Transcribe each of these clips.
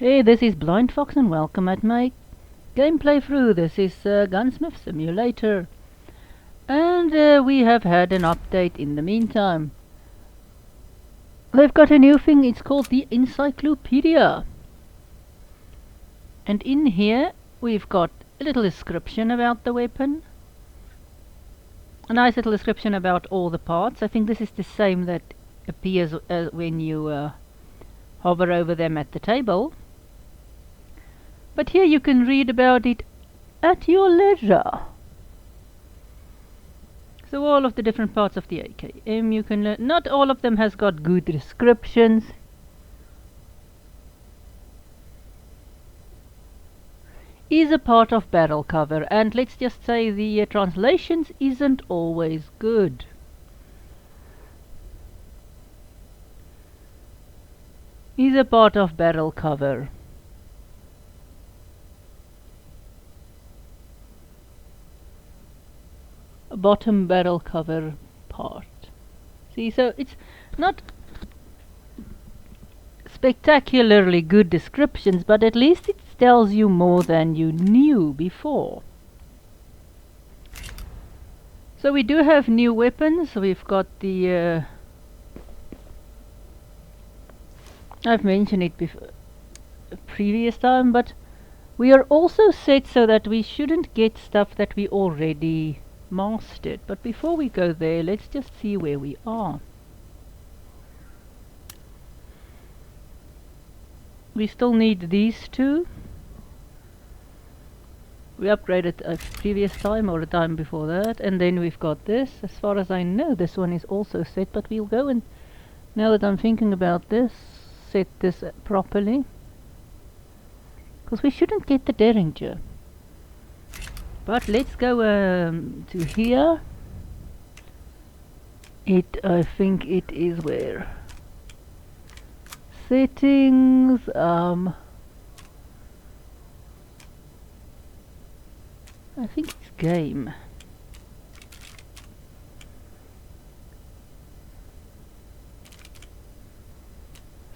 Hey, this is Blind Fox and welcome at my gameplay through. This is Gunsmith Simulator. And we have had an update in the meantime. They've got a new thing, it's called the Encyclopedia. And in here we've got a little description about the weapon. A nice little description about all the parts. I think this is the same that appears when you hover over them at the table. But here you can read about it at your leisure. So all of the different parts of the AKM you can learn. Not all of them has got good descriptions. Is a part of barrel cover, and let's just say the translations isn't always good. Is a part of barrel cover. Bottom barrel cover part. See, so it's not spectacularly good descriptions, but at least it tells you more than you knew before. So we do have new weapons. We've got the I've mentioned it before previous time, but we are also set so that we shouldn't get stuff that we already mastered. But before we go there, let's just see where we are. We still need these two. We upgraded a previous time or a time before that, and then we've got this. As far as I know, this one is also set, but we'll go and, now that I'm thinking about this, set this properly, because we shouldn't get the Derringer. But let's go to here. I think it is where? Settings, I think it's game.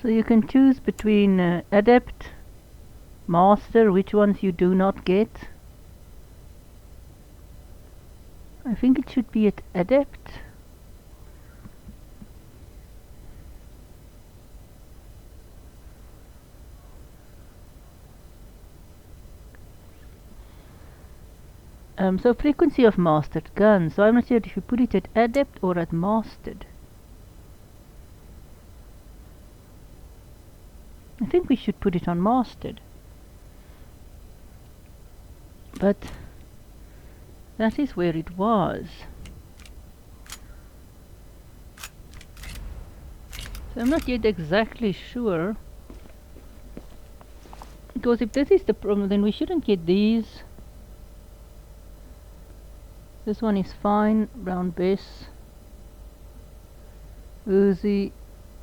So you can choose between Adept, Master, which ones you do not get. I think it should be at Adept. So frequency of mastered guns. So I'm not sure if you put it at Adept or at Mastered. I think we should put it on Mastered. But that is where it was. So I'm not yet exactly sure. Because if this is the problem, then we shouldn't get these. This one is fine. Brown Bess. UZZI.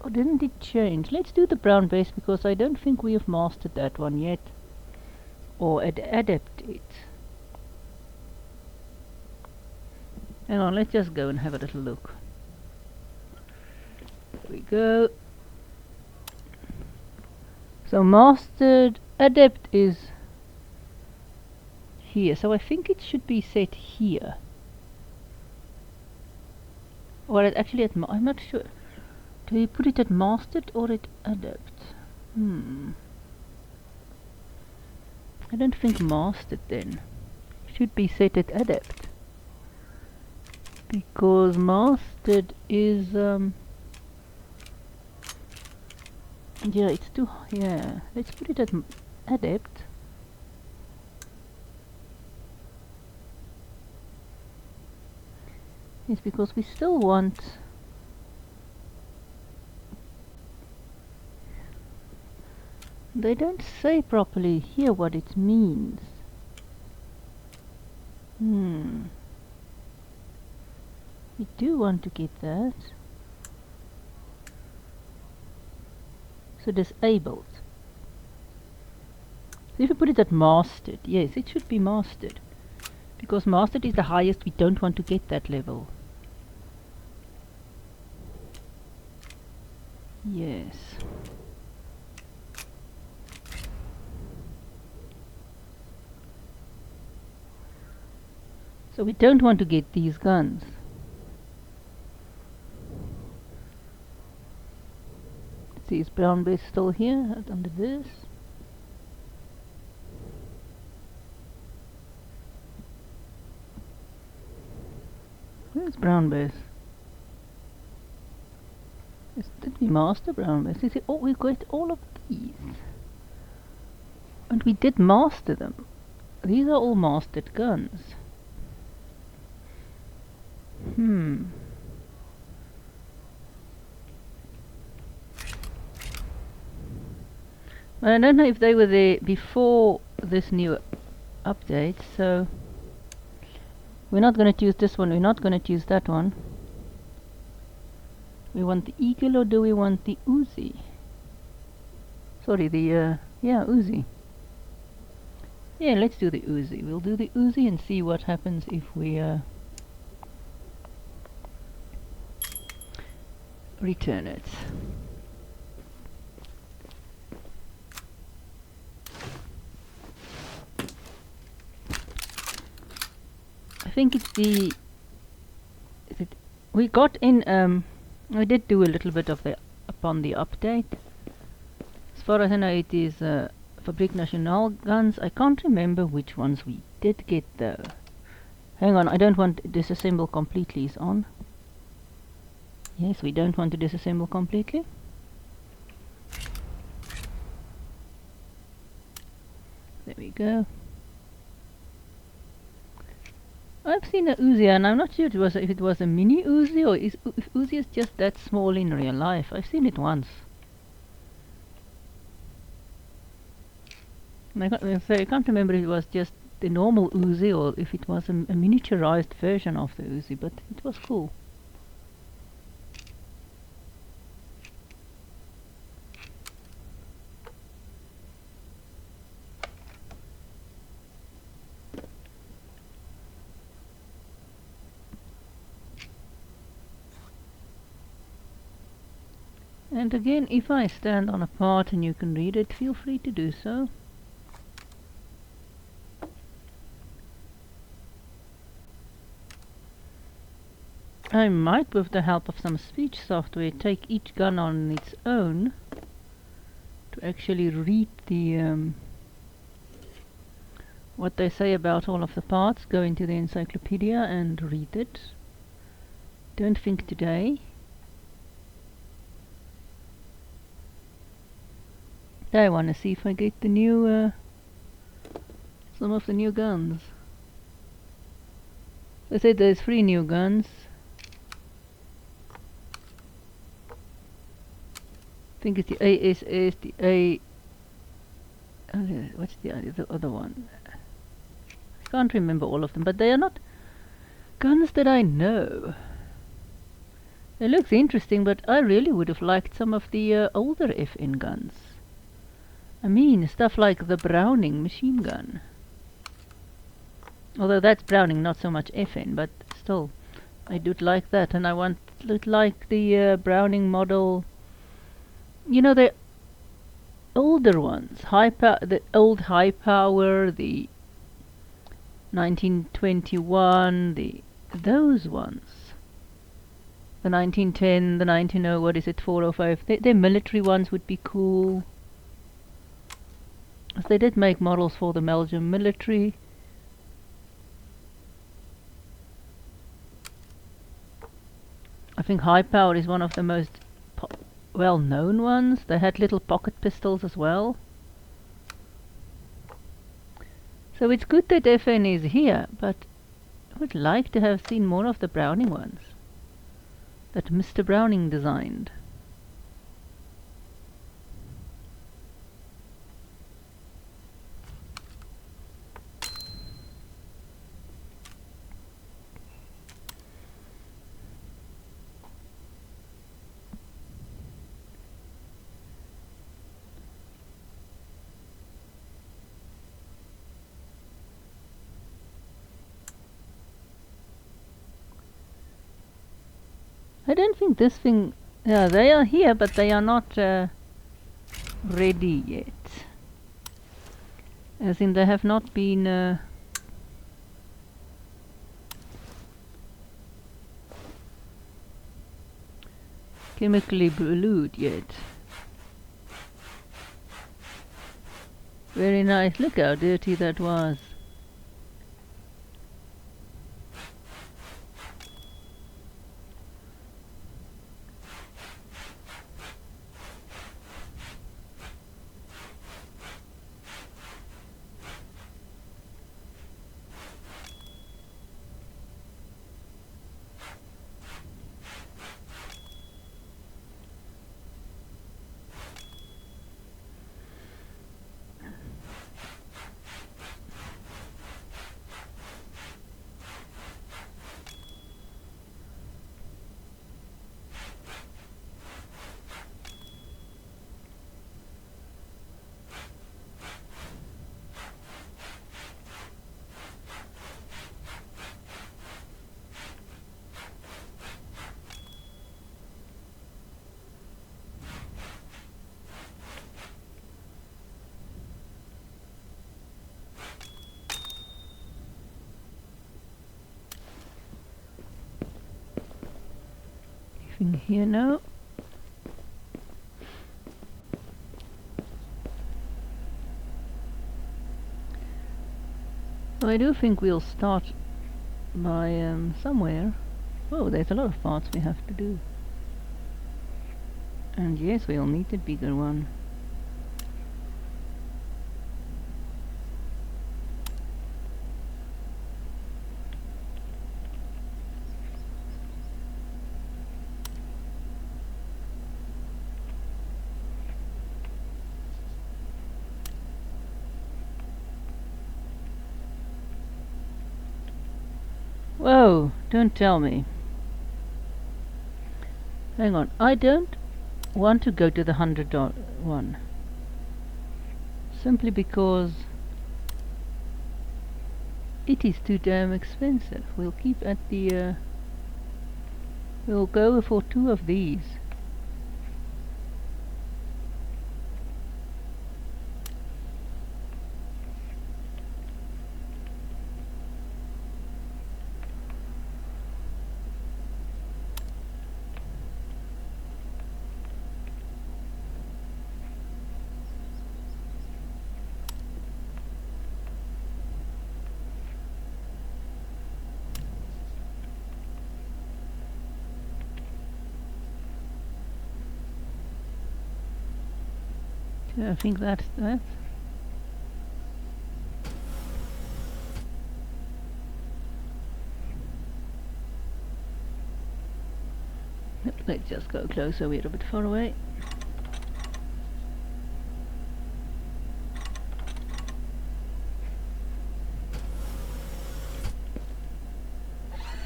Oh, didn't it change? Let's do the brown Bess because I don't think we have mastered that one yet. Or adept it. Hang on, let's just go and have a little look. There we go. So mastered, adept is here. So I think it should be set here. Or actually at I'm not sure. Do we put it at mastered or at adept? I don't think mastered then. It should be set at adept. Because mastered is yeah, it's too, yeah, let's put it at adept. Yes, because we still want they don't say properly here what it means. We do want to get that. So disabled. So if you put it at mastered, yes, it should be mastered. Because mastered is the highest, we don't want to get that level. Yes. So we don't want to get these guns. Let's see, is brown base still here under this? Where's brown base? Did we master brown base? Is it, oh, we got all of these. And we did master them. These are all mastered guns. But I don't know if they were there before this new update, so we're not going to choose this one, we're not going to choose that one. We want the Eagle, or do we want the UZZI? Sorry, the, yeah, UZZI. Yeah, let's do the UZZI. We'll do the UZZI and see what happens if we, return it. I think it's the, we got in, we did do a little bit of the, upon the update. As far as I know, it is, Fabrique Nationale guns. I can't remember which ones we did get though. Hang on, I don't want disassemble completely is on. Yes, we don't want to disassemble completely. There we go. I've seen a UZZI and I'm not sure if it was a mini UZZI or if UZZI is just that small in real life. I've seen it once. And I can't remember if it was just the normal UZZI or if it was a miniaturized version of the UZZI, but it was cool. And again, if I stand on a part and you can read it, feel free to do so. I might, with the help of some speech software, take each gun on its own to actually read the what they say about all of the parts. Go into the encyclopedia and read it. Don't think today. I want to see if I get the new, some of the new guns. I said there's 3 new guns. I think it's the ASS, the A... what's the other one? I can't remember all of them, but they are not guns that I know. It looks interesting, but I really would have liked some of the older FN guns. I mean, stuff like the Browning machine gun. Although that's Browning, not so much FN, but still, I do like that, and I want like the Browning model. You know, the older ones, the old high power, the 1921, those ones. The 1910, the 1900, what is it, 405? The military ones would be cool. As they did make models for the Belgian military. I think high power is one of the most well-known ones. They had little pocket pistols as well. So it's good that FN is here, but I would like to have seen more of the Browning ones that Mr. Browning designed. I don't think this thing... Yeah, they are here, but they are not ready yet. As in, they have not been... chemically blued yet. Very nice. Look how dirty that was. Anything here now? I do think we'll start by somewhere. Oh, there's a lot of parts we have to do. And yes, we'll need a bigger one. Whoa, don't tell me. Hang on, I don't want to go to the $100 one. Simply because it is too damn expensive. We'll keep at the we'll go for 2 of these. Yeah, I think that's that. Yep, let's just go closer, we're a bit far away.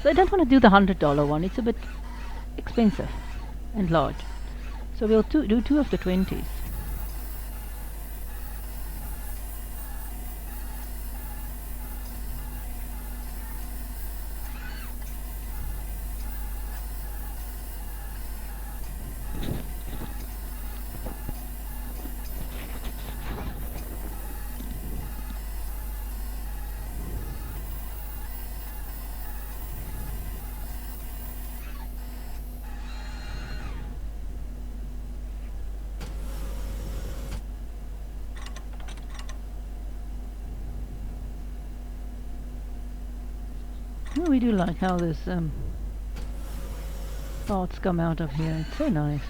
So I don't want to do the $100 one, it's a bit expensive and large. So we'll do 2 of the 20s. Oh, we do like how this parts come out of here. It's so nice.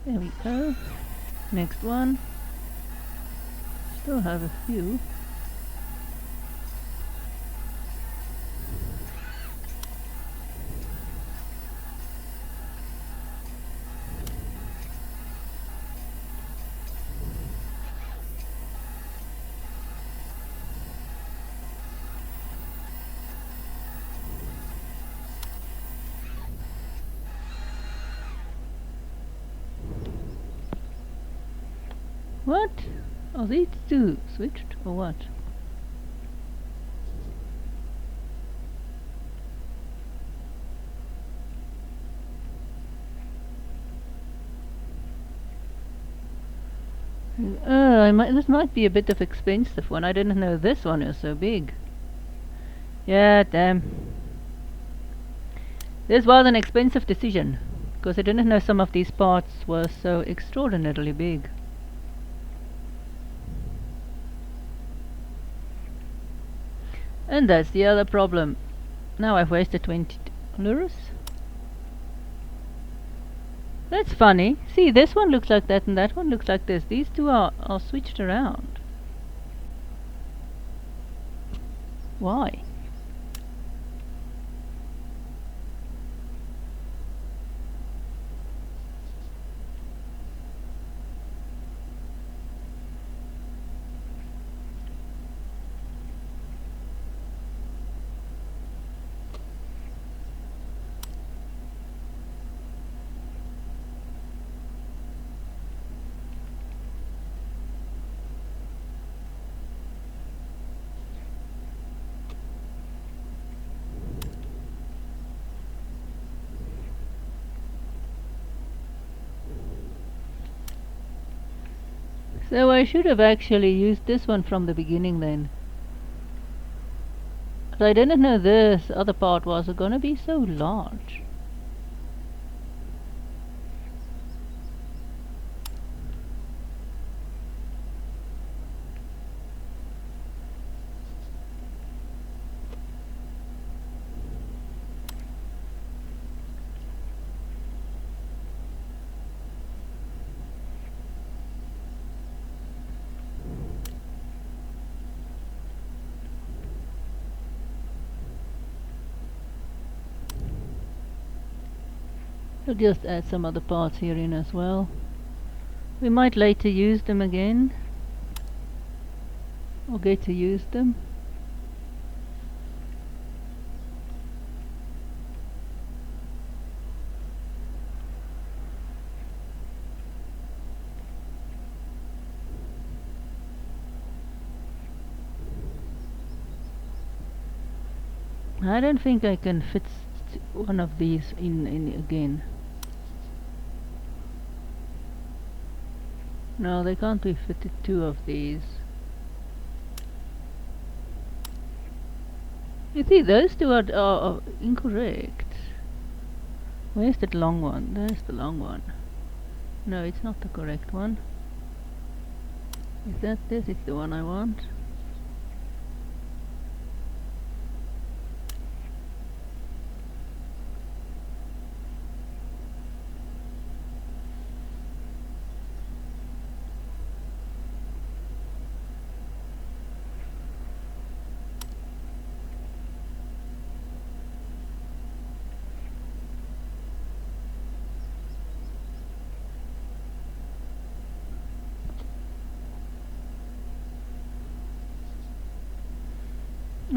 There we go. Next one. Still have a few. What? Are these two switched or what? This might be a bit of expensive one. I didn't know this one is so big. Yeah, damn. This was an expensive decision, because I didn't know some of these parts were so extraordinarily big. And that's the other problem. Now I've wasted 20 lures. That's funny. See, this one looks like that and that one looks like this. These two are switched around. Why? So I should have actually used this one from the beginning then. But I didn't know this other part was gonna be so large. I'll just add some other parts here in as well. We might later use them again, or get to use them. I don't think I can fit one of these in again. No, they can't be fitted two of these. You see, those two are incorrect. Where's that long one? There's the long one. No, it's not the correct one. Is that this? It's the one I want.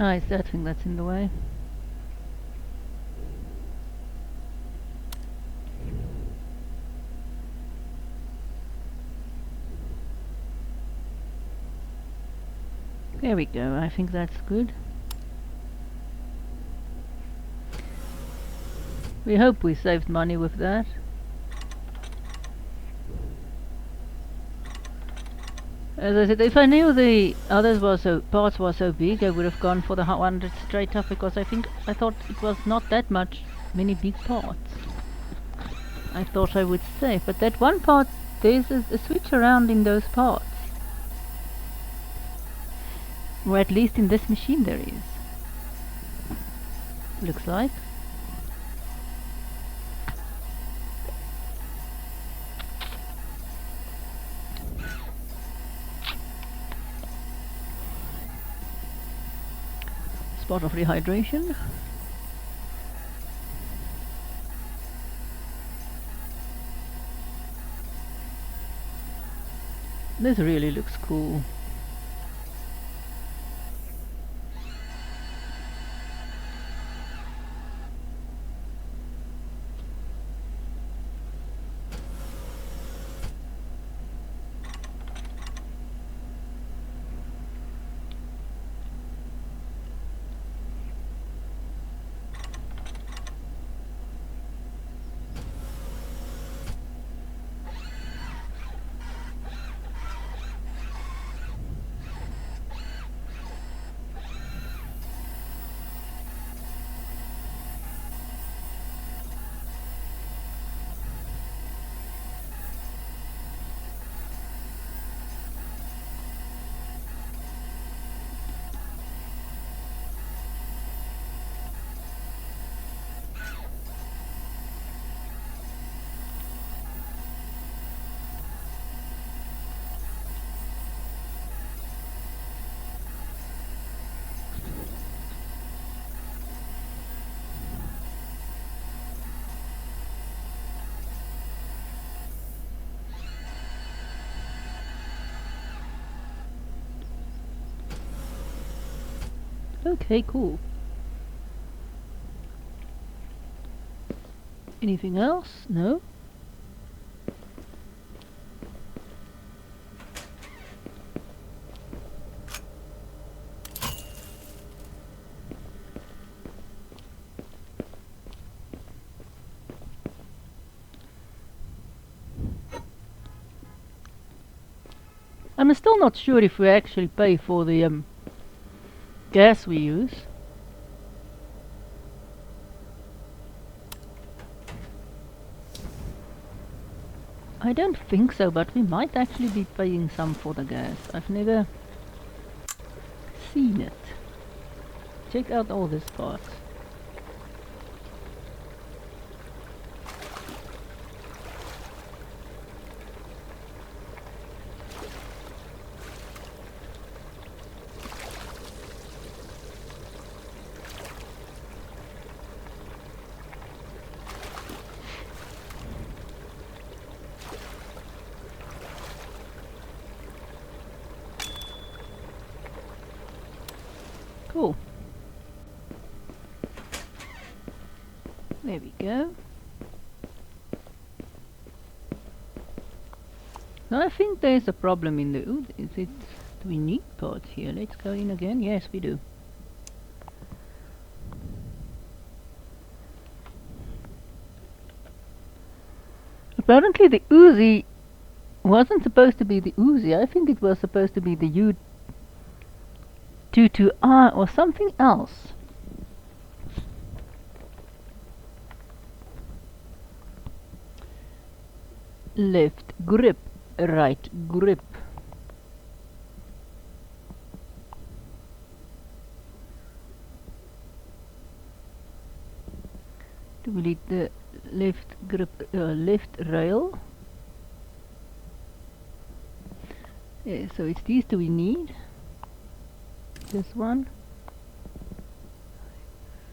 Ah, it's that thing that's in the way. There we go, I think that's good. We hope we saved money with that. As I said, if I knew the others parts were so big, I would have gone for the 100 straight up, because I thought it was not that many big parts. I thought I would save, but that one part, there's a switch around in those parts. Or at least in this machine there is. Looks like. Spot of rehydration. This really looks cool. Okay, cool. Anything else? No? I'm still not sure if we actually pay for the gas we use. I don't think so, but we might actually be paying some for the gas. I've never seen it. Check out all this part. Cool. There we go. Now I think there's a problem in the UZZI. Do we need parts here? Let's go in again. Yes, we do. Apparently the UZZI wasn't supposed to be the UZZI. I think it was supposed to be the U22I or something else. Left grip, right grip. Delete the left grip, left rail. Yeah, so it's these two we need. This one.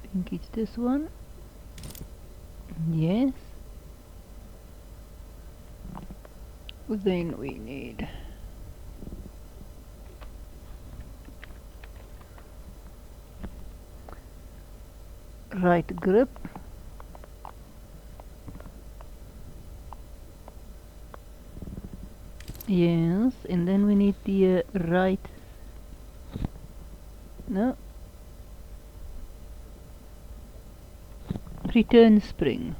I think it's this one. Yes. Then we need right grip. Yes, and then we need the right. No. Return spring.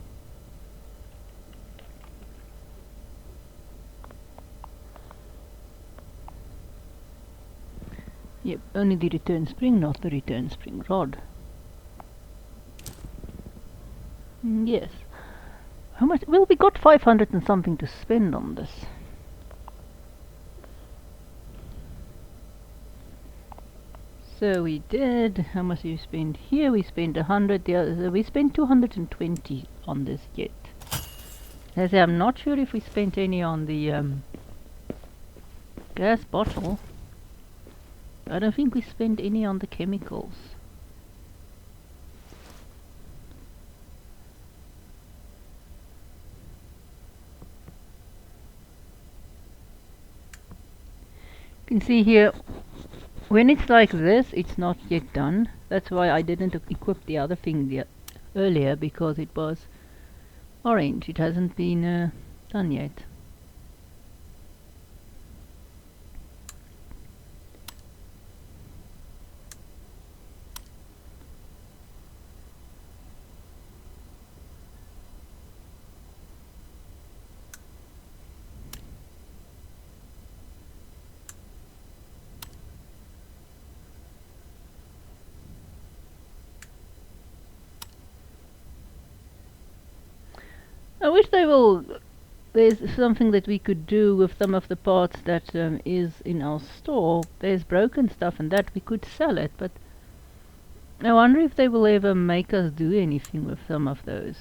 Yep, only the return spring, not the return spring rod. Yes. How much? Well, we got 500 and something to spend on this. So we did. How much did we spend here? We spent 100. The other, we spent 220 on this yet. As I'm not sure if we spent any on the gas bottle. I don't think we spent any on the chemicals. You can see here, when it's like this, it's not yet done. That's why I didn't equip the other thing earlier, because it was orange. It hasn't been done yet. I wish they will. There's something that we could do with some of the parts that is in our store. There's broken stuff and that we could sell it, but I wonder if they will ever make us do anything with some of those.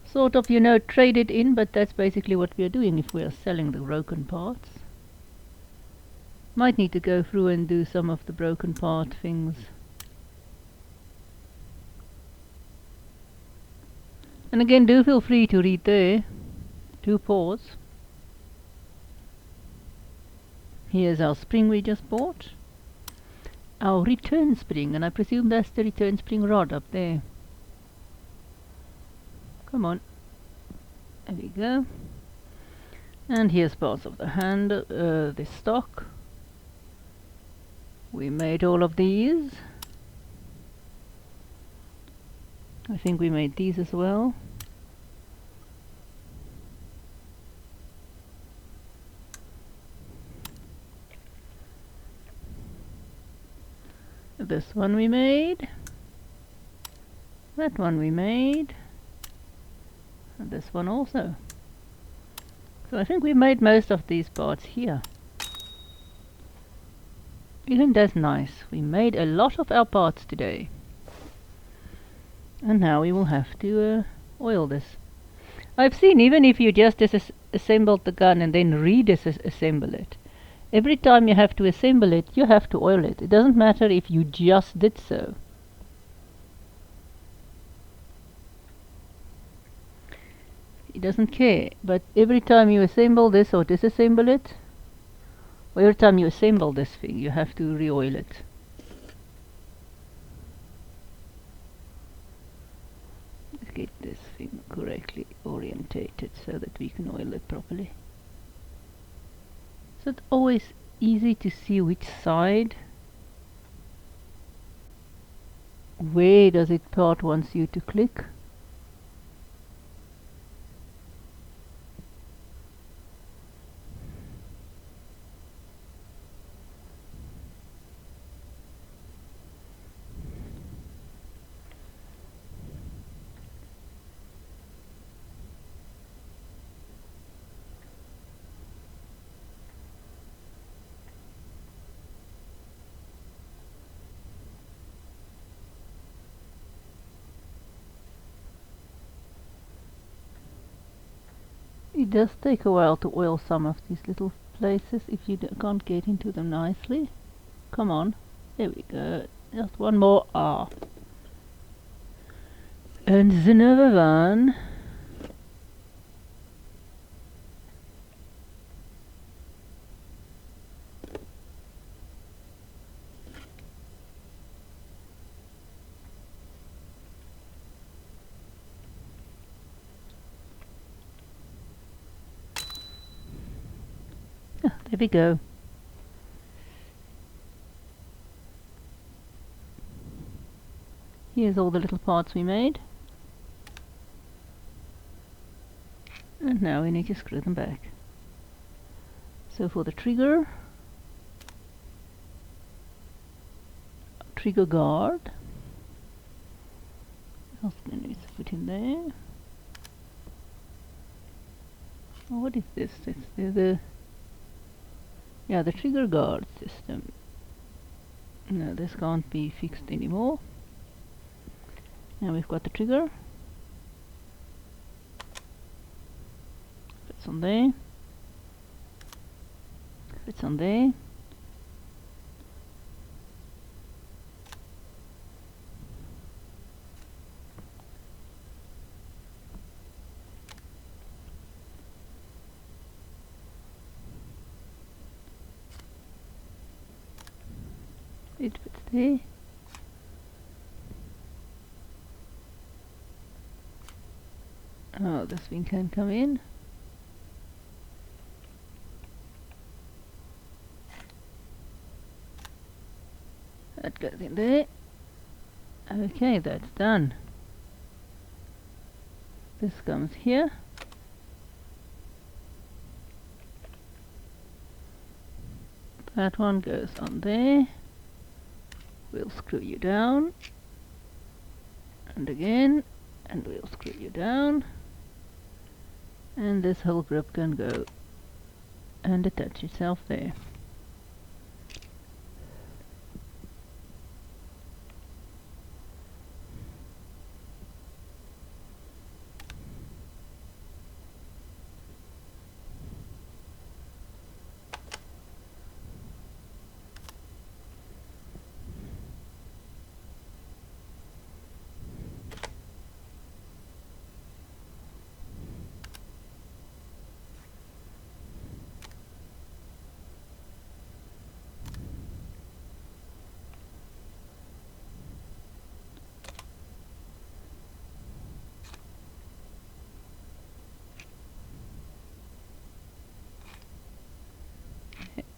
Sort of, you know, trade it in, but that's basically what we are doing if we are selling the broken parts. Might need to go through and do some of the broken part things. And again, do feel free to read there. 2 ports. Here's our spring we just bought. Our return spring, and I presume that's the return spring rod up there. Come on. There we go. And here's parts of the handle, the stock. We made all of these. I think we made these as well. This one we made. That one we made. And this one also. So I think we made most of these parts here. Isn't that nice? We made a lot of our parts today. And now we will have to oil this. I've seen even if you just disassembled the gun and then re-disassemble it, every time you have to assemble it, you have to oil it. It doesn't matter if you just did so. It doesn't care, but every time you assemble this or disassemble it, or every time you assemble this thing, you have to re-oil it. Let's get this thing correctly orientated so that we can oil it properly. Is it always easy to see which side? Where does it part wants you to click? It does take a while to oil some of these little places if you can't get into them nicely. Come on, there we go. Just one more. And another one. There we go. Here's all the little parts we made. And now we need to screw them back. So for the trigger guard, what else do we need to put in there? Oh, what is this? It's the trigger guard system. No, this can't be fixed anymore. Now we've got the trigger. Fits on there. Fits on there. It fits there. Oh, this thing can come in. That goes in there. Okay, that's done. This comes here. That one goes on there. We'll screw you down. And again. And we'll screw you down. And this whole grip can go and attach itself there.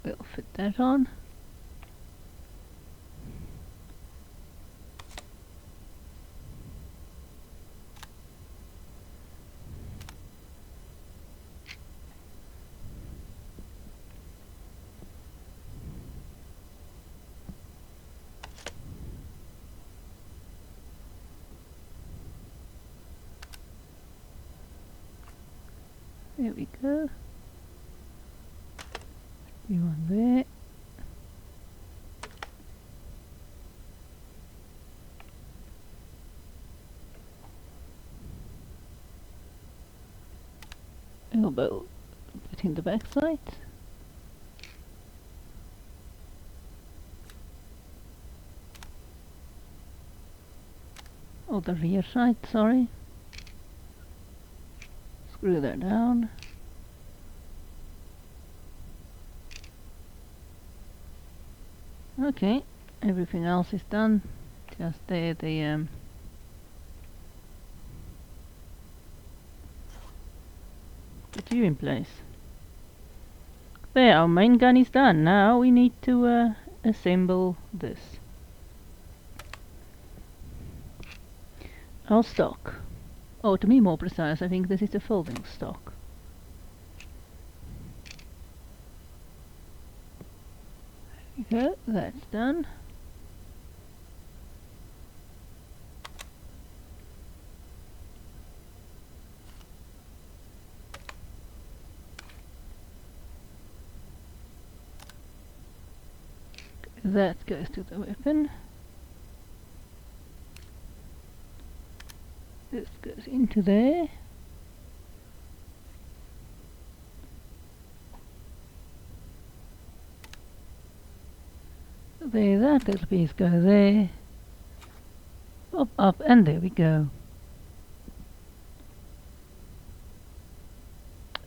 We'll fit that on. There we go. You one there. Elbow put in the back side. Oh, the rear side, sorry. Screw that down. Okay, everything else is done. Just there, the gear in place. There, our main gun is done. Now we need to assemble this. Our stock. Oh, to be more precise, I think this is a folding stock. There we go, that's done. That goes to the weapon. This goes into there. There, that little piece go there. Up, up, and there we go.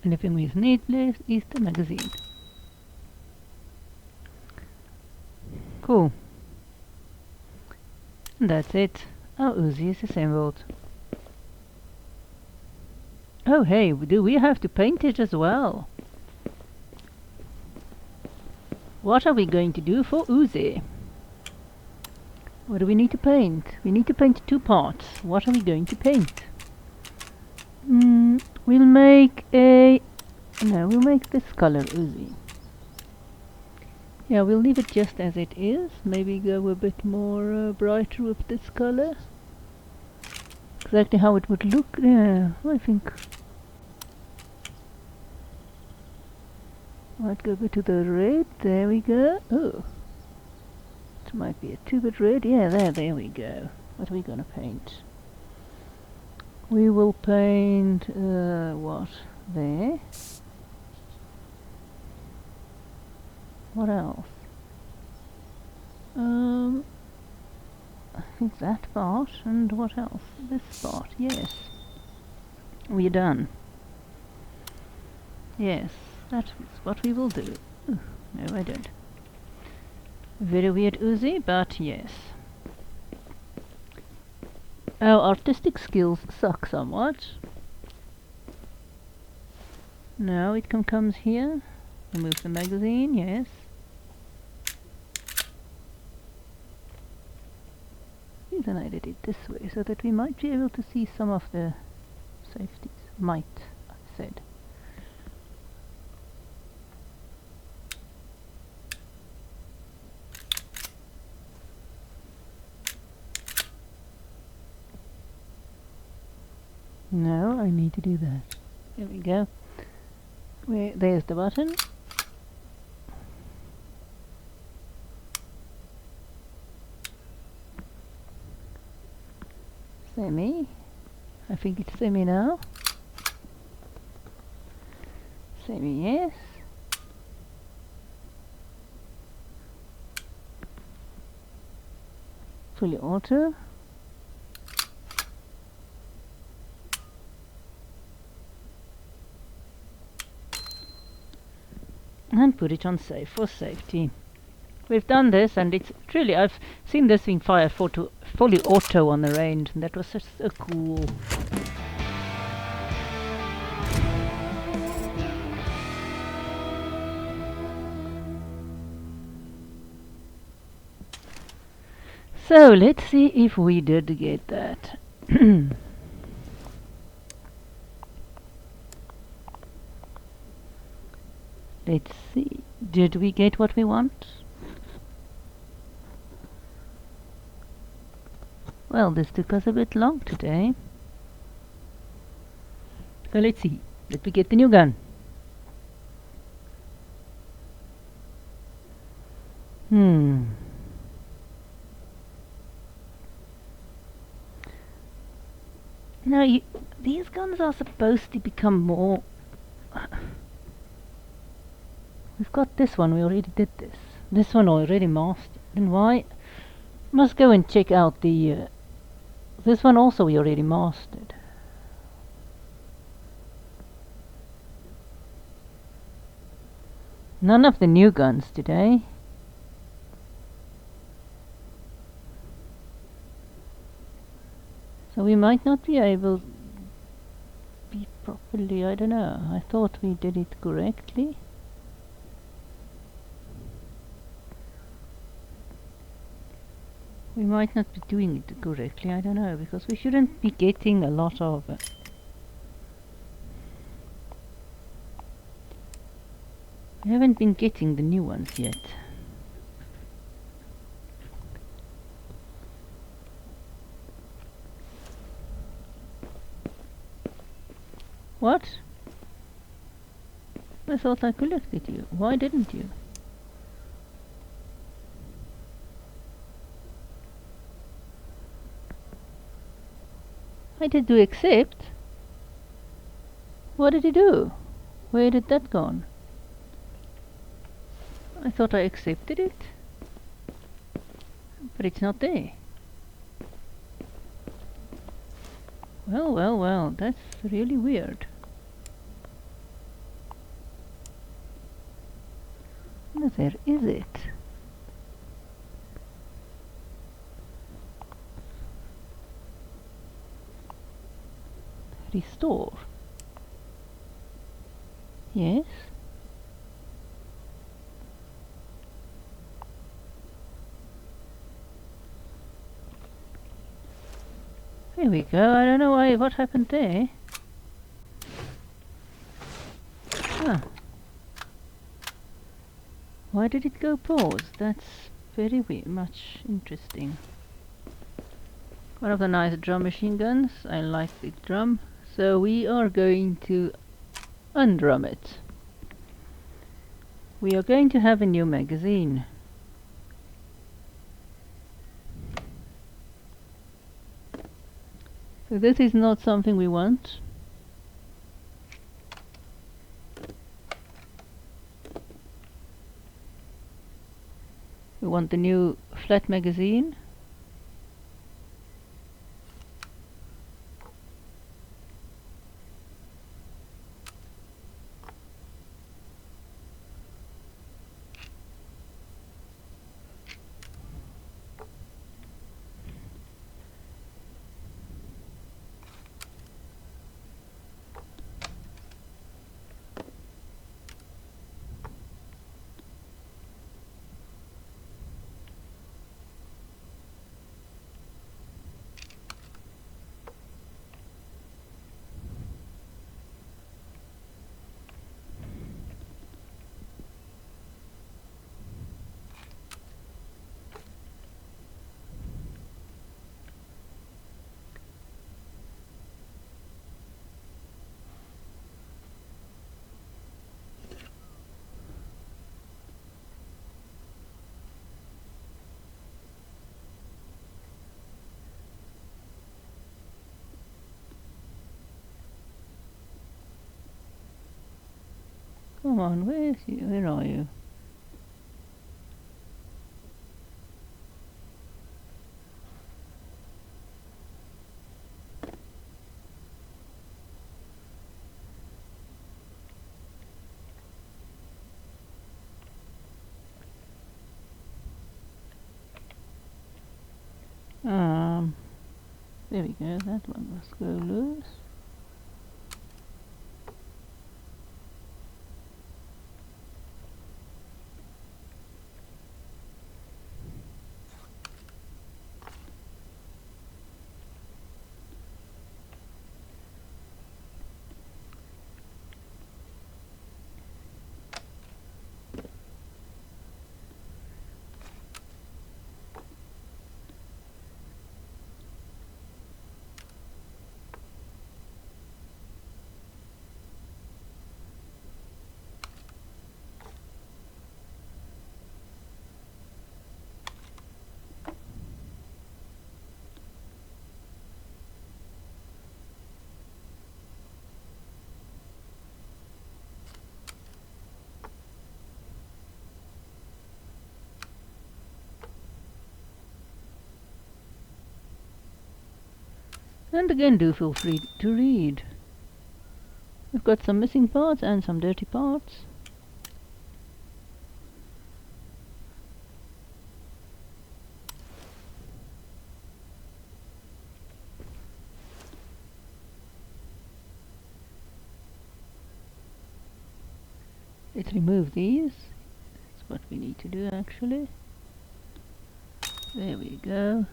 Anything we need left is the magazine. Cool. And that's it. Our Uzi is assembled. Oh hey, do we have to paint it as well? What are we going to do for Uzi? What do we need to paint? We need to paint 2 parts. What are we going to paint? We'll make a... No, we'll make this color Uzi. Yeah, we'll leave it just as it is. Maybe go a bit more brighter with this color. Exactly how it would look. Yeah, I think... Might go a bit to the red. There we go. Oh, it might be a too bit red. Yeah, there we go. What are we gonna paint? We will paint what? There. What else? I think that part, and what else? This part, yes. We're done. Yes, that is what we will do. Ooh, no, I don't. Very weird Uzi, but yes. Our artistic skills suck somewhat. Now it comes here. Remove the magazine, yes. Reason I did it this way, so that we might be able to see some of the safeties. Might, I said. No, I need to do that. There we go. There's the button. Semi. I think it's semi now. Semi, yes. Fully auto. And put it on safe for safety. We've done this, and it's truly, I've seen this thing fire fully auto on the range, and that was just so cool. So let's see if we did get that. Let's see. Did we get what we want? Well, this took us a bit long today. So let's see. Let me get the new gun. Now, these guns are supposed to become more... We've got this one, we already did this. This one already mastered. And why? Must go and check out the... this one also we already mastered. None of the new guns today. So we might not be able to be properly, I don't know. I thought we did it correctly. We might not be doing it correctly, I don't know, because we shouldn't be getting a lot of... we haven't been getting the new ones yet. What? I thought I collected you. Why didn't you? I did do accept. What did he do? Where did that gone? I thought I accepted it. But it's not there. Well, well, well, that's really weird. No, there is it. Restore. Yes. There we go. I don't know why. What happened there? Ah. Why did it go pause? That's very much interesting. One of the nice drum machine guns. I like the drum. So we are going to undrum it. We are going to have a new magazine. So this is not something we want. We want the new flat magazine. Come on, where are you? There we go, that one must go loose. And again, do feel free to read. We've got some missing parts and some dirty parts. Let's remove these. That's what we need to do actually. There we go.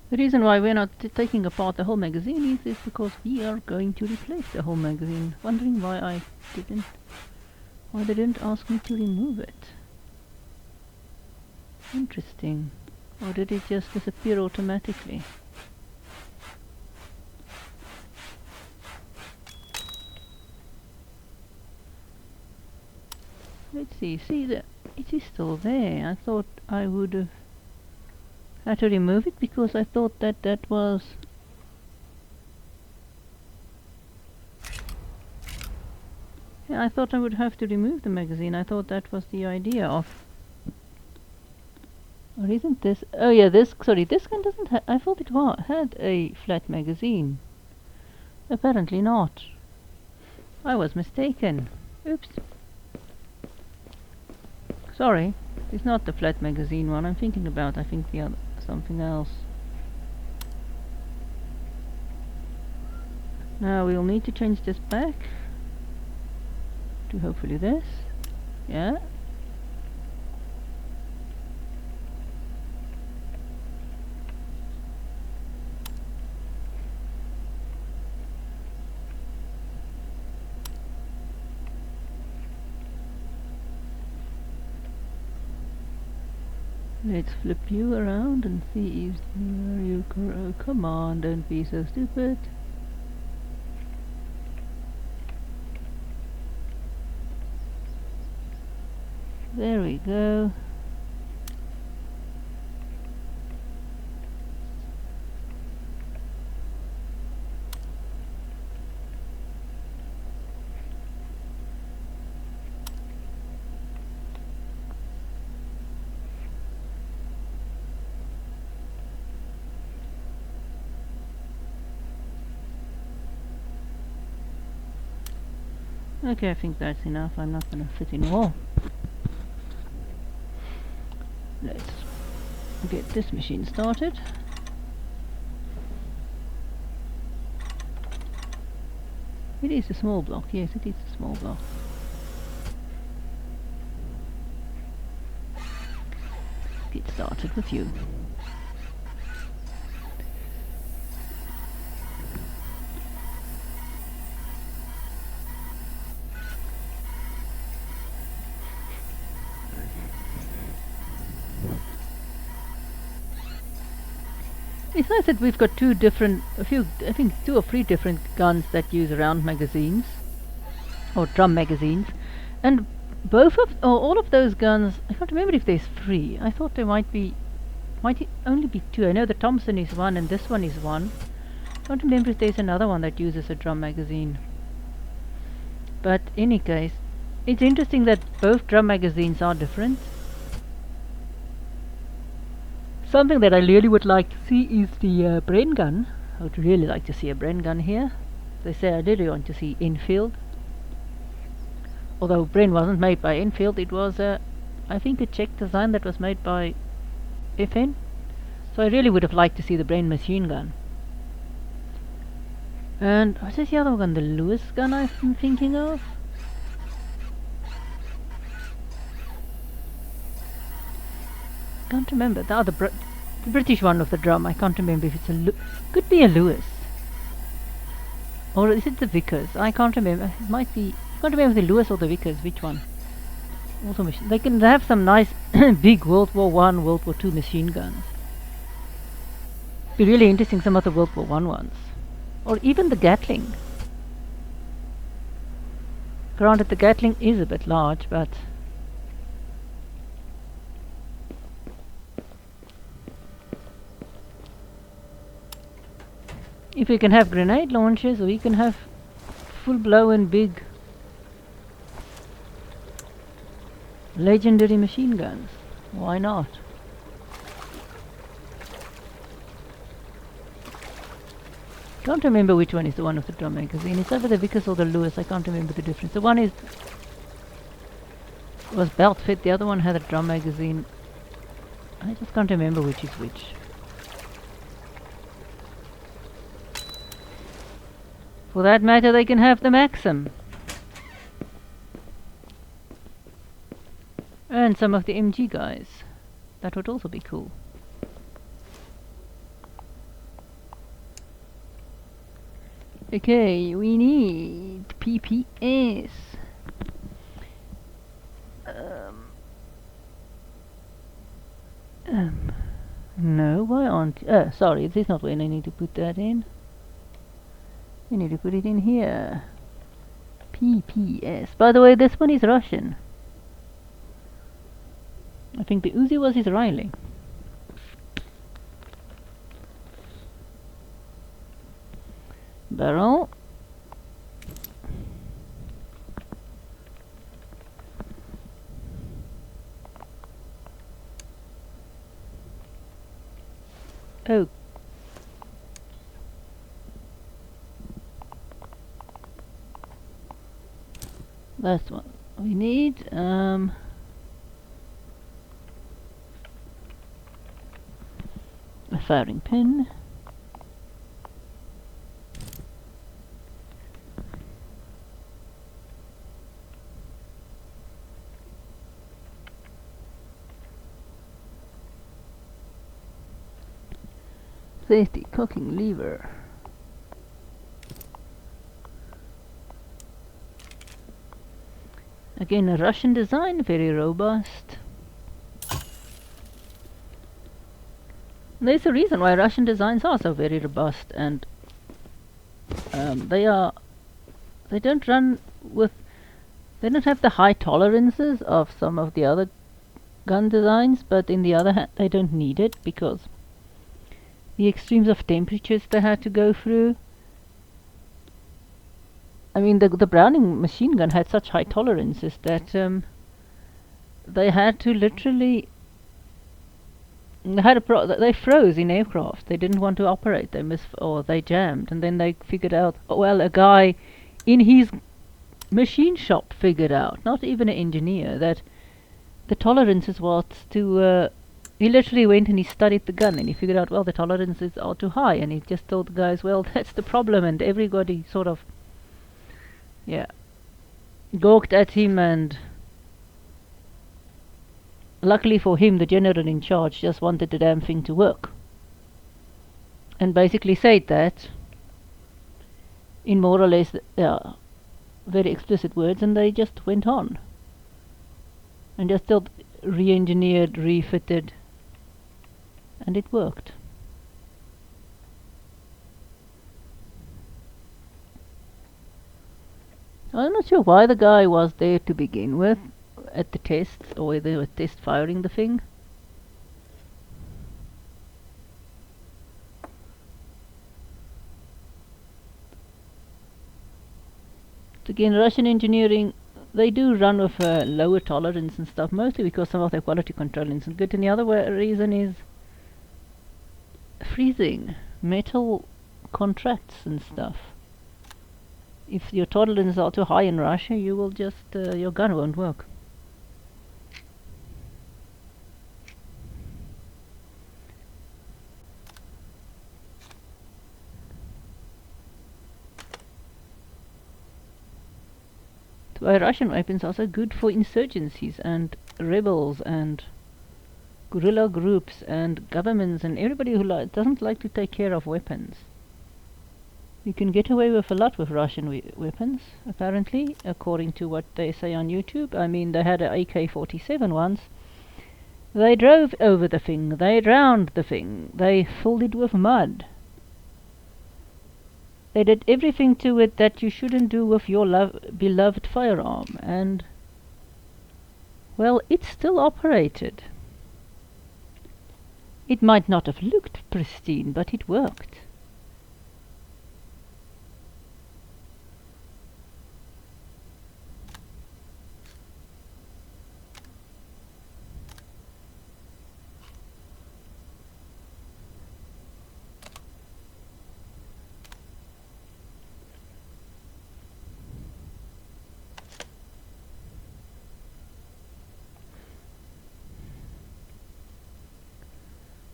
The reason why we're not taking apart the whole magazine is because we are going to replace the whole magazine. Wondering why they didn't ask me to remove it. Interesting. Or did it just disappear automatically? Let's see. See that it is still there. I thought I would have had to remove it because I thought that was yeah, I thought I would have to remove the magazine. I thought that was the idea of. Or isn't this? Oh yeah, this gun doesn't have. I thought it had a flat magazine. Apparently not. I was mistaken. Oops. Sorry, it's not the flat magazine one I'm thinking about. I think the other something else. Now we'll need to change this back to hopefully this. Yeah. Let's flip you around and see if you come on, don't be so stupid. There we go. Okay, I think that's enough. I'm not going to fit in more. Let's get this machine started. It is a small block. Yes, it is a small block. Get started with you. It's nice that we've got I think 2 or 3 different guns that use round magazines or drum magazines, and all of those guns. I can't remember if there's 3. I thought there might only be 2. I know the Thompson is 1 and this one is 1. I can't remember if there's another one that uses a drum magazine. But in any case, it's interesting that both drum magazines are different. Something that I really would like to see is the Bren gun. I would really like to see a Bren gun here. They say I really want to see Enfield. Although Bren wasn't made by Enfield, it was I think a Czech design that was made by FN. So I really would have liked to see the Bren machine gun. And what is the other gun? The Lewis gun I've been thinking of? Can't remember. The British one of the drum. I can't remember if it's could be a Lewis. Or is it the Vickers? I can't remember. It might be. I can't remember the Lewis or the Vickers. Which one? Also they can have some nice big World War I, World War II machine guns. Be really interesting, some of the World War I ones. Or even the Gatling. Granted, the Gatling is a bit large, but if we can have grenade launchers, or we can have full-blown big Legendary machine guns. Why not? Can't remember which one is the one with the drum magazine. It's either the Vickers or the Lewis. I can't remember the difference. The one was belt fit. The other one had a drum magazine. I just can't remember which is which. For that matter, they can have the Maxim. And some of the MG guys. That would also be cool. Okay, we need PPS. No, why aren't... sorry, this is not when I need to put that in. I need to put it in here. PPS. By the way, this one is Russian. I think the UZZI was Israeli. Barrel. Oh. That's what we need. A firing pin. Safety cocking lever. Again, a Russian design, very robust. There's a reason why Russian designs are so very robust, and they don't run with, they don't have the high tolerances of some of the other gun designs, but in the other hand, they don't need it because the extremes of temperatures they had to go through. I mean, the Browning machine gun had such high tolerances that they had to literally, they froze in aircraft. They didn't want to operate. They jammed, and then they figured out. Well, a guy in his machine shop figured out, not even an engineer, that the tolerances was to. He literally went and he studied the gun, and he figured out, well, the tolerances are too high, and he just told the guys, well, that's the problem, and everybody sort of, yeah, gawked at him, and luckily for him, the general in charge just wanted the damn thing to work, and basically said that in more or less very explicit words, and they just went on and just still re-engineered, refitted, and it worked. I'm not sure why the guy was there to begin with at the tests, or whether they were test firing the thing. But again, Russian engineering, they do run with a lower tolerance and stuff, mostly because some of their quality control isn't good, and the other reason is freezing. Metal contracts and stuff. If your tolerances are too high in Russia, you will just, your gun won't work. That's why Russian weapons are so good for insurgencies and rebels and guerrilla groups and governments and everybody who doesn't like to take care of weapons. You can get away with a lot with Russian weapons, apparently, according to what they say on YouTube. I mean, they had an AK-47 once. They drove over the thing, they drowned the thing, they filled it with mud. They did everything to it that you shouldn't do with your beloved firearm, and, well, it still operated. It might not have looked pristine, but it worked.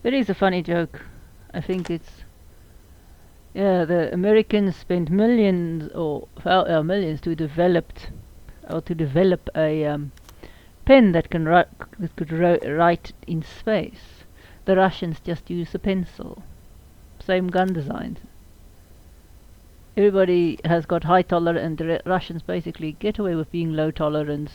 There is a funny joke. I think it's, yeah, the Americans spent millions or millions to develop a pen that could write in space. The Russians just use a pencil. Same gun designs. Everybody has got high tolerance, and the Russians basically get away with being low tolerance.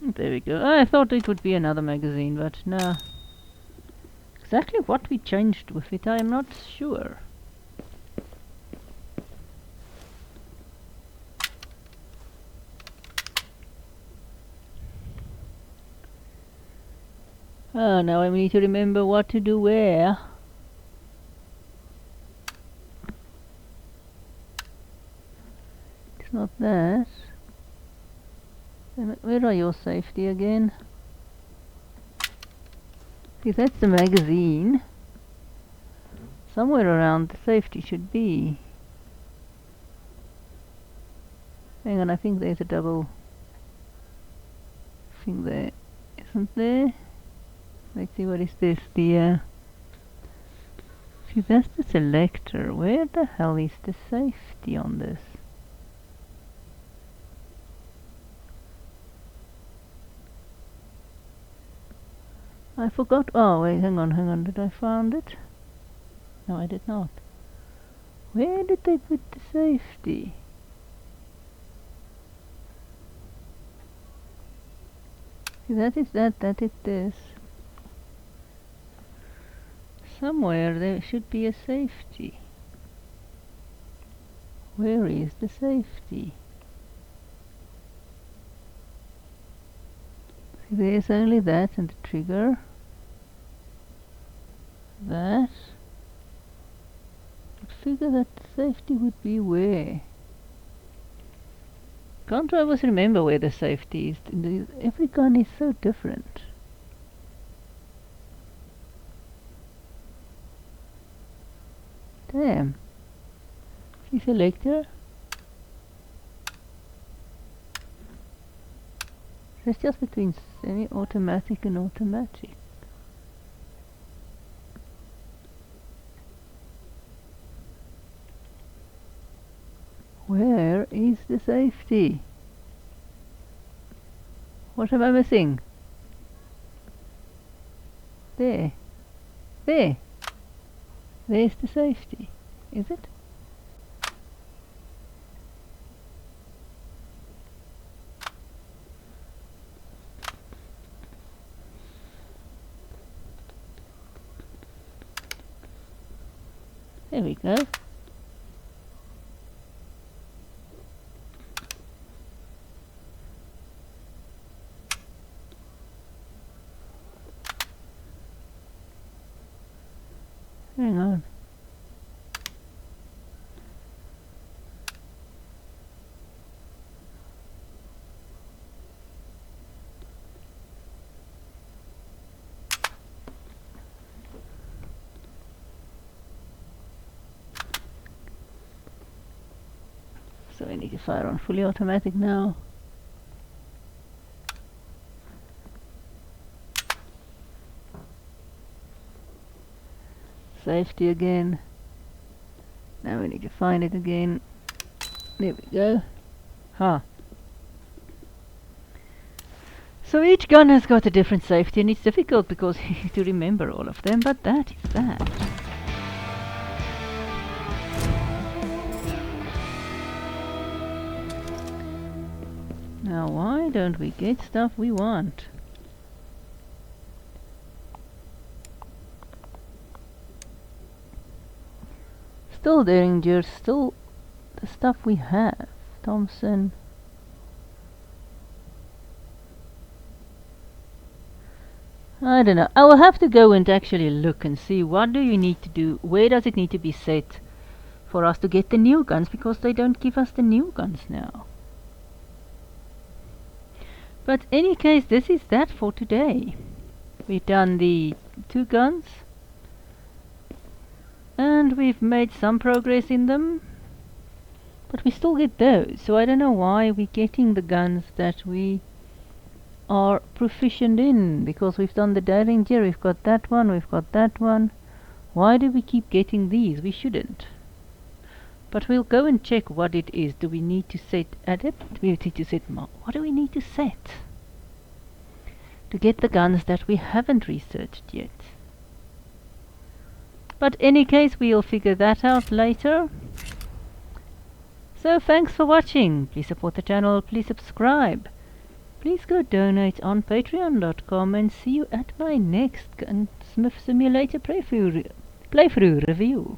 There we go. I thought it would be another magazine, but no. Exactly what we changed with it, I am not sure. Oh, now I need to remember what to do where. It's not that. Damn it, where are your safety again? See, that's the magazine. Somewhere around the safety should be. Hang on, I think there's a double thing there. Isn't there? Let's see, what is this? See, that's the selector. Where the hell is the safety on this? I forgot. Oh, wait, hang on. Did I find it? No, I did not. Where did they put the safety? See, that is this. Somewhere there should be a safety. Where is the safety? See, there's only that and the trigger. That. I'd figure that the safety would be where? Can't always remember where the safety is. Every gun is so different. Damn. See, selector. It's just between semi-automatic and automatic. Where is the safety? What am I missing? There. There. There's the safety. Is it? There we go. Hang on. So I need to fire on fully automatic now. Safety again. Now we need to find it again. There we go. Huh. So each gun has got a different safety, and it's difficult because to remember all of them, but that is that. Now why don't we get stuff we want? Still Derringer, still the stuff we have. Thompson. I don't know. I will have to go and actually look and see what do you need to do. Where does it need to be set for us to get the new guns, because they don't give us the new guns now. But any case, this is that for today. We've done the 2 guns. And we've made some progress in them. But we still get those, so I don't know why we're getting the guns that we are proficient in, because we've done the Derringer, we've got that one, we've got that one. Why do we keep getting these? We shouldn't. But we'll go and check what it is. Do we need to set adept? Do we need to set what do we need to set to get the guns that we haven't researched yet? But in any case, we'll figure that out later. So thanks for watching. Please support the channel, please subscribe. Please go donate on patreon.com, and see you at my next Gunsmith Simulator playthrough review.